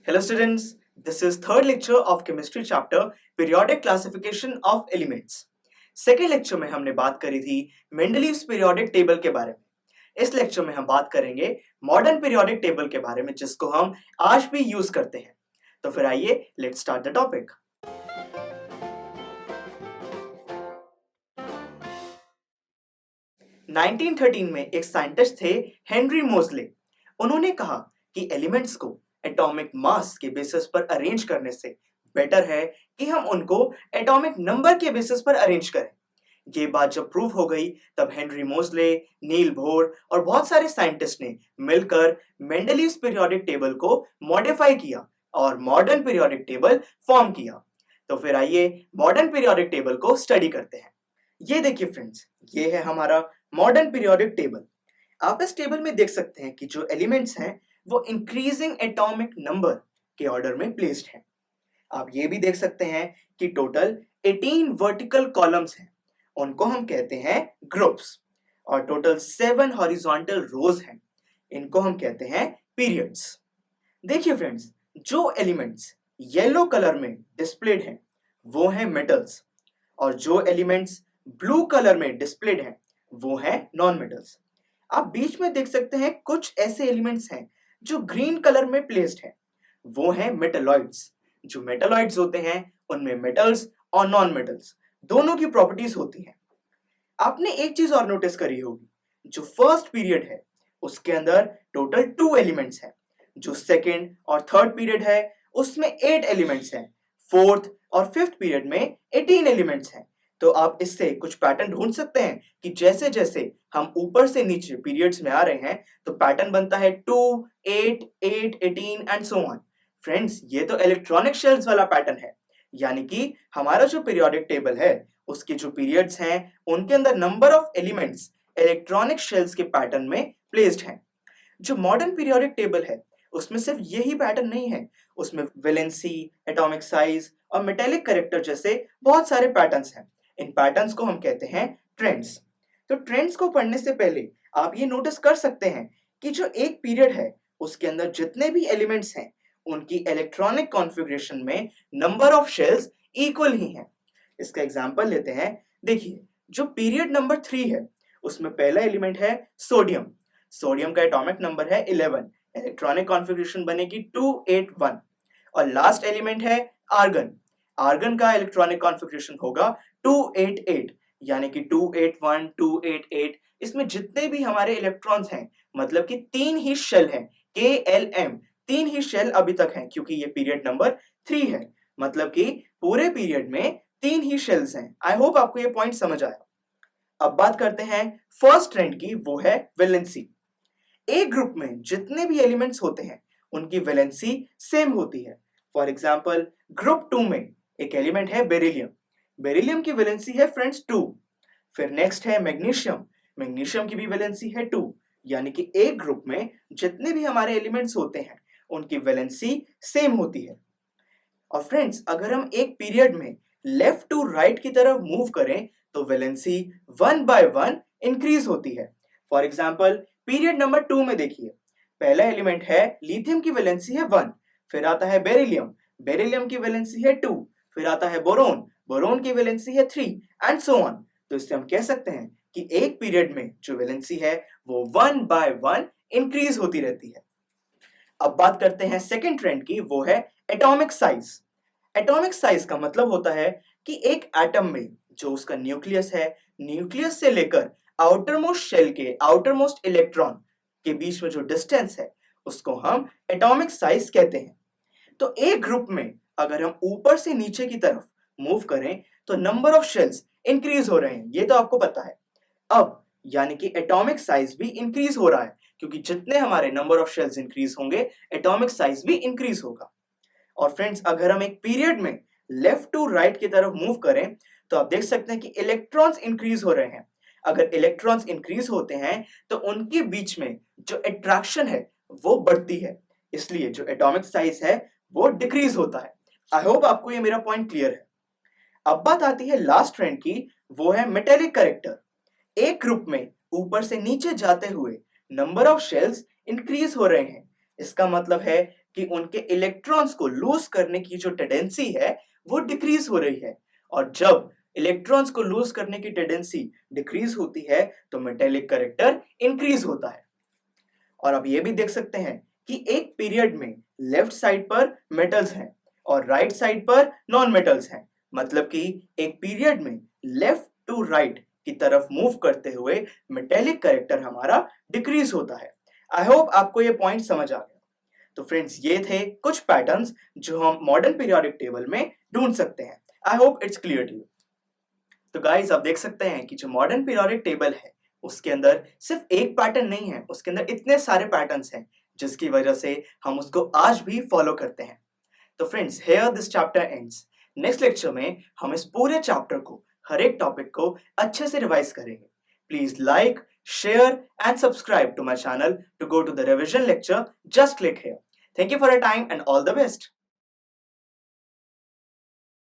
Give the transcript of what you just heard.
Hello students, this is third lecture of chemistry chapter periodic classification of elements. Second lecture में हमने बात करी थी मेंडलीव्स पीरियोडिक टेबल के बारे में। इस लेक्चर में हम बात करेंगे मॉडर्न पीरियोडिक टेबल के बारे में जिसको हम आज भी यूज करते हैं। तो फिर आइए लेट्स स्टार्ट द टॉपिक। (1913) में एक साइंटिस्ट थे हेनरी मोजले। उन्होंने कहा कि एलिमेंट्स को एटॉमिक मास के बेसिस पर अरेंज करने से बेटर है कि हम उनको एटॉमिक नंबर के बेसिस पर अरेंज करें। ये बात जब प्रूव हो गई तब हेनरी मोजले, नील बोर और बहुत सारे साइंटिस्ट ने मिलकर मेंडलीव्स पीरियोडिक टेबल को मॉडिफाई किया और मॉडर्न पीरियोडिक टेबल फॉर्म किया। तो फिर आइए मॉडर्न पीरियोडिक टेबल को स्टडी करते हैं। ये देखिए फ्रेंड्स, ये है हमारा मॉडर्न पीरियोडिक टेबल। आप इस टेबल में देख सकते हैं कि जो एलिमेंट्स हैं वो इंक्रीजिंग एटॉमिक नंबर के ऑर्डर में प्लेस्ड हैं। आप ये भी देख सकते हैं कि टोटल 18 वर्टिकल कॉलम्स हैं, उनको हम कहते हैं ग्रुप्स, और टोटल 7 हॉरिजॉन्टल रोज हैं, इनको हम कहते हैं पीरियड्स। देखिए फ्रेंड्स, जो एलिमेंट्स येलो कलर में डिस्प्लेड हैं वो हैं मेटल्स, और जो एलिमेंट्स ब्लू कलर में डिस्प्लेड हैं वो हैं नॉन मेटल्स। आप बीच में देख सकते हैं कुछ ऐसे एलिमेंट्स हैं जो ग्रीन कलर में प्लेस्ड हैं, वो हैं मेटलॉइड्स। जो मेटलॉइड्स होते हैं उनमें मेटल्स और नॉन मेटल्स दोनों की प्रॉपर्टीज होती हैं। आपने एक चीज और नोटिस करी होगी, जो फर्स्ट पीरियड है उसके अंदर टोटल 2 एलिमेंट्स हैं, जो सेकेंड और थर्ड पीरियड है उसमें 8 एलिमेंट्स हैं, फोर्थ और फिफ्थ पीरियड में 18 एलिमेंट्स हैं। तो आप इससे कुछ पैटर्न ढूंढ सकते हैं कि जैसे जैसे हम ऊपर से नीचे पीरियड्स में आ रहे हैं तो पैटर्न बनता है 2, 8, 8, 18 एंड सो ऑन। फ्रेंड्स, ये तो इलेक्ट्रॉनिक शेल्स वाला पैटर्न है, यानी कि हमारा जो पीरियोडिक टेबल है उसके जो पीरियड्स हैं उनके अंदर number of elements electronic shells के पैटर्न में प्लेस्ड हैं। जो मॉडर्न पीरियोडिक टेबल है उसमें सिर्फ यही पैटर्न नहीं है, उसमें वैलेंसी, एटॉमिक साइज और मेटेलिक कैरेक्टर जैसे बहुत सारे पैटर्न्स हैं। इन पैटर्न्स को हम कहते हैं ट्रेंड्स। तो ट्रेंड्स को पढ़ने से पहले आप ये नोटिस कर सकते हैं कि जो एक पीरियड है उसके अंदर जितने भी एलिमेंट्स हैं उनकी इलेक्ट्रॉनिक कॉन्फ़िगरेशन में नंबर ऑफ शेल्स इक्वल ही हैं। इसका एग्जांपल लेते हैं। देखिए, जो पीरियड नंबर 3 है उसमें पहला एलिमेंट है सोडियम। सोडियम का एटॉमिक नंबर है 11, इलेक्ट्रॉनिक कॉन्फ़िगरेशन बनेगी 281। और लास्ट एलिमेंट है आर्गन। आर्गन का इलेक्ट्रॉनिक कॉन्फ़िगरेशन होगा 288, यानी कि 281, 288। इसमें जितने भी हमारे इलेक्ट्रॉन्स हैं, मतलब कि 3 ही शेल हैं, KLM, 3 ही शेल अभी तक हैं, क्योंकि ये पीरियड नंबर 3 है, मतलब कि पूरे पीरियड में 3 ही शेल्स हैं। आई होप आपको ये पॉइंट समझ आया। अब बात करते हैं फर्स्ट ट्रेंड की, वो है वैलेंसी। एक ग्रुप में जितने भी एलिमेंट्स होते हैं उनकी वैलेंसी सेम होती है। फॉर एग्जांपल, ग्रुप 2 में एक एलिमेंट है बेरिलियम। बेरिलियम की वैलेंसी है फ्रेंड्स 2। फिर नेक्स्ट है मैग्नीशियम। मैग्नीशियम की भी वैलेंसी है 2, यानी कि एक ग्रुप में जितने भी हमारे एलिमेंट्स होते हैं उनकी वैलेंसी सेम होती है। और फ्रेंड्स, अगर हम एक पीरियड में लेफ्ट टू राइट की तरफ मूव करें तो वैलेंसी 1 बाय 1 इंक्रीज होती है। फॉर एग्जांपल, पीरियड नंबर 2 में देखिए, पहला एलिमेंट है लिथियम की वैलेंसी है 1, फिर आता है बेरिलियम, बेरिलियम की वैलेंसी है 2, फिर आता है बोरोन, बोरोन की वैलेंसी है 3 एंड सो ऑन। तो इससे हम कह सकते हैं कि एक पीरियड में जो वैलेंसी है वो 1 बाय 1 इंक्रीज होती रहती है। अब बात करते हैं सेकेंड ट्रेंड की, वो है एटॉमिक साइज। एटॉमिक साइज का मतलब होता है कि एक एटम में जो उसका न्यूक्लियस है, न्यूक्लियस से लेकर आउटरमोस्ट शेल के आउटरमोस्ट इलेक्ट्रॉन के बीच में जो डिस्टेंस है उसको हम एटॉमिक साइज कहते हैं। तो एक ग्रुप में अगर हम ऊपर से नीचे की तरफ मूव करें तो नंबर ऑफ शेल्स इंक्रीज हो रहे हैं, ये तो आपको पता है। अब यानी कि एटॉमिक साइज भी इंक्रीज हो रहा है, क्योंकि जितने हमारे नंबर ऑफ शेल्स इंक्रीज होंगे एटॉमिक साइज भी इंक्रीज होगा। और फ्रेंड्स, अगर हम एक पीरियड में लेफ्ट टू राइट की तरफ मूव करें तो आप देख सकते हैं कि इलेक्ट्रॉन्स इंक्रीज हो रहे हैं। अगर इलेक्ट्रॉन्स इंक्रीज होते हैं तो उनके बीच में जो अट्रैक्शन है वो बढ़ती है, इसलिए जो एटॉमिक साइज है वो डिक्रीज होता है। आई होप आपको ये मेरा पॉइंट क्लियर है। अब बात आती है लास्ट ट्रेंड की, वो है मेटेलिक कैरेक्टर। एक ग्रुप में ऊपर से नीचे जाते हुए नंबर ऑफ शेल्स इंक्रीज हो रहे हैं, इसका मतलब है कि उनके इलेक्ट्रॉन्स को लूज करने की जो टेंडेंसी है वो डिक्रीज हो रही है। और जब इलेक्ट्रॉन्स को लूज करने की टेंडेंसी डिक्रीज होती है तो मेटेलिक कैरेक्टर इंक्रीज होता है। और आप ये भी देख सकते हैं कि एक पीरियड में लेफ्ट साइड पर मेटल्स हैं और राइट साइड पर नॉन मेटल्स हैं। मतलब कि एक पीरियड में लेफ्ट टू राइट की तरफ मूव करते हुए मेटेलिक कैरेक्टर हमारा डिक्रीज होता है। आई होप आपको ये पॉइंट समझ आ गया। तो फ्रेंड्स, ये थे कुछ पैटर्न्स जो हम मॉडर्न पीरियोडिक टेबल में ढूंढ सकते हैं। I hope it's clear to you. तो गाइस, आप देख सकते हैं कि जो मॉडर्न पीरियोडिक टेबल है उसके अंदर सिर्फ एक पैटर्न नहीं है, उसके अंदर इतने सारे पैटर्न्स हैं जिसकी वजह से हम उसको आज भी फॉलो करते हैं। तो friends, here this chapter ends. Next lecture में हम इस पूरे चैप्टर को, हर एक टॉपिक को अच्छे से रिवाइज करेंगे। Please like, share and subscribe to my channel to go to the revision lecture. Just click here. Thank you for your time and all the best.